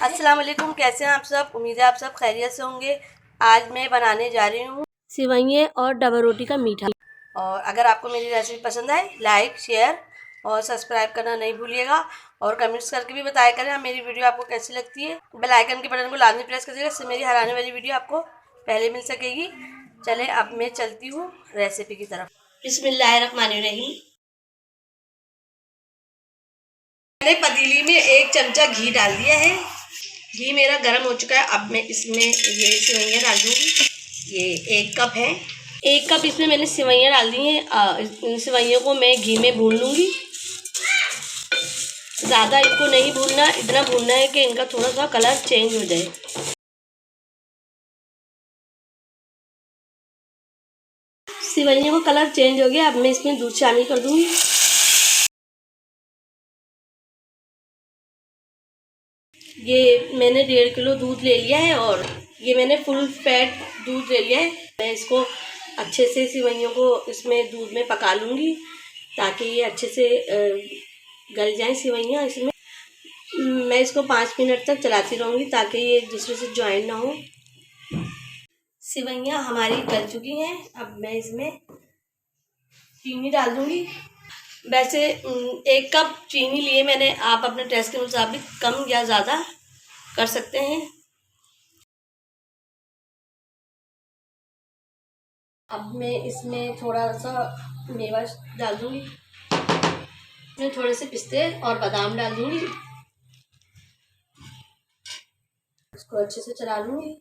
अस्सलाम वालेकुम, कैसे हैं आप सब। उम्मीद है आप सब खैरियत से होंगे। आज मैं बनाने जा रही हूँ सिवैयाँ और डबल रोटी का मीठा। और अगर आपको मेरी रेसिपी पसंद आए लाइक शेयर और सब्सक्राइब करना नहीं भूलिएगा और कमेंट्स करके भी बताया करें मेरी वीडियो आपको कैसी लगती है। बेल आइकन के बटन को लाजमी प्रेस करिएगा, इससे मेरी हर आने वाली वीडियो आपको पहले मिल सकेगी। चलें अब मैं चलती हूँ रेसिपी की तरफ। बिस्मिल्लाहिर्रहमानिर्रहीम। मैंने पतीली में 1 चमचा घी डाल दिया है। घी मेरा गर्म हो चुका है। अब मैं इसमें ये सेवइयाँ डाल दूँगी। ये 1 कप है। 1 कप इसमें मैंने सेवइयाँ डाल दी हैं। इन सेवइयों को मैं घी में भून लूँगी। ज़्यादा इनको नहीं भूनना, इतना भूनना है कि इनका थोड़ा सा कलर चेंज हो जाए। सेवइयों का कलर चेंज हो गया। अब मैं इसमें दूध शामिल कर दूँगी। ये मैंने 1.5 किलो दूध ले लिया है और ये मैंने फुल फैट दूध ले लिया है। मैं इसको अच्छे से सेवइयों को इसमें दूध में पका लूँगी ताकि ये अच्छे से गल जाएं सेवइयाँ। इसमें मैं इसको 5 मिनट तक चलाती रहूँगी ताकि ये एक दूसरे से ज्वाइन ना हो। सेवइयाँ हमारी गल चुकी हैं। अब मैं इसमें चीनी डाल दूँगी। वैसे 1 कप चीनी लिए मैंने, आप अपने टेस्ट के मुताबिक कम या ज़्यादा कर सकते हैं। अब मैं इसमें थोड़ा सा मेवा डाल दूँगी। इसमें थोड़े से पिस्ते और बादाम डाल दूँगी। इसको अच्छे से चला लूँगी।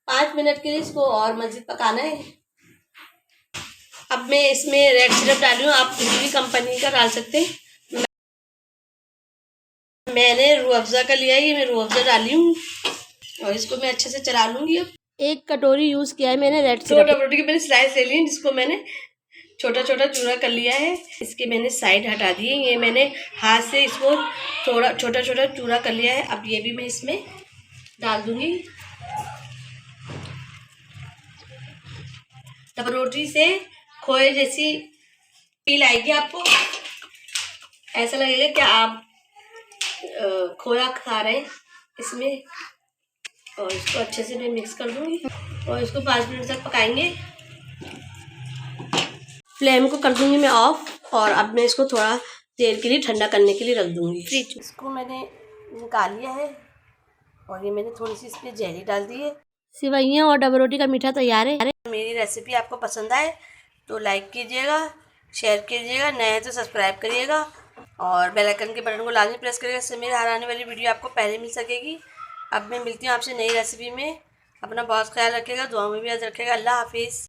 5 मिनट के लिए इसको और मज़ीद पकाना है। अब मैं इसमें रेड सिरप डाली हूँ, आप किसी भी कंपनी का डाल सकते हैं। मैंने रूह अफ़ज़ा का लिया है, ये मैं रूह अफ़ज़ा डाली हूँ और इसको मैं अच्छे से चला लूँगी। अब 1 कटोरी यूज़ किया है मैंने रेड तो सिरप। टमाटर की मैंने स्लाइस ले ली, जिसको मैंने छोटा छोटा चूरा कर लिया है। इसके मैंने साइड हटा दिए। ये मैंने हाथ से इसको थोड़ा छोटा छोटा चूरा कर लिया है। अब ये भी मैं इसमें डाल दूँगी। डबल रोटी से खोए जैसी फील आएगी आपको। ऐसा लगेगा कि आप खोया खा रहे हैं इसमें। और इसको अच्छे से मैं मिक्स कर दूँगी और इसको 5 मिनट तक पकाएंगे। फ्लेम को कर दूँगी मैं ऑफ और अब मैं इसको थोड़ा देर के लिए ठंडा करने के लिए रख दूँगी फ्रिज। इसको मैंने निकाल लिया है और ये मैंने थोड़ी सी इसमें जेली डाल दी है। सिवैयाँ और डबल रोटी का मीठा तैयार है। मेरी रेसिपी आपको पसंद आए तो लाइक कीजिएगा, शेयर कीजिएगा, नए हैं तो सब्सक्राइब करिएगा और बेल आइकन के बटन को लाजमी प्रेस करिएगा, इससे मेरी हर आने वाली वीडियो आपको पहले मिल सकेगी। अब मैं मिलती हूँ आपसे नई रेसिपी में। अपना बहुत ख्याल रखिएगा, दुआ में भी याद रखिएगा। अल्लाह हाफिज़।